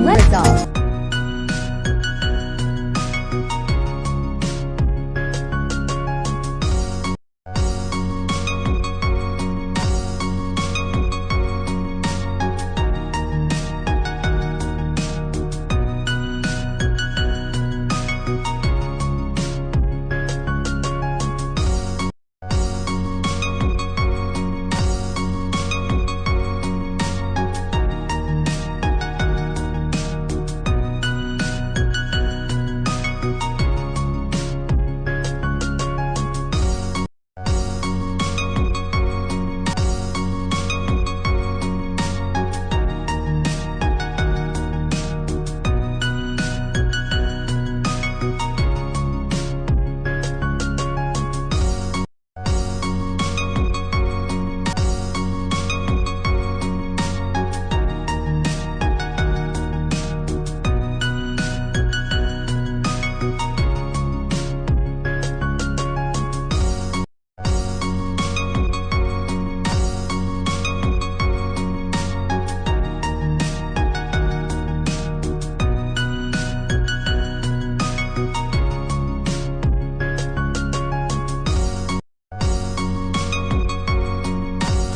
Result.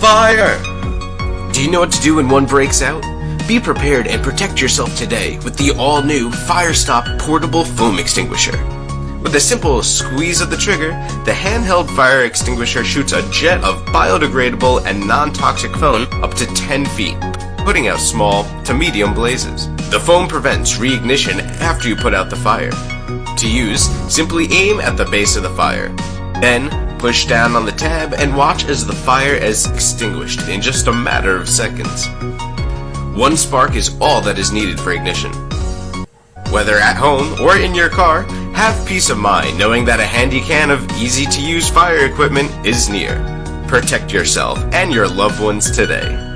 Fire! Do you know what to do when one breaks out? Be prepared and protect yourself today with the all-new FireStop Portable Foam Extinguisher. With a simple squeeze of the trigger, the handheld fire extinguisher shoots a jet of biodegradable and non-toxic foam up to 10 feet, putting out small to medium blazes. The foam prevents reignition after you put out the fire. To use, simply aim at the base of the fire. Then, push down on the tab and watch as the fire is extinguished in just a matter of seconds. One spark is all that is needed for ignition. Whether at home or in your car, have peace of mind knowing that a handy can of easy-to-use fire equipment is near. Protect yourself and your loved ones today.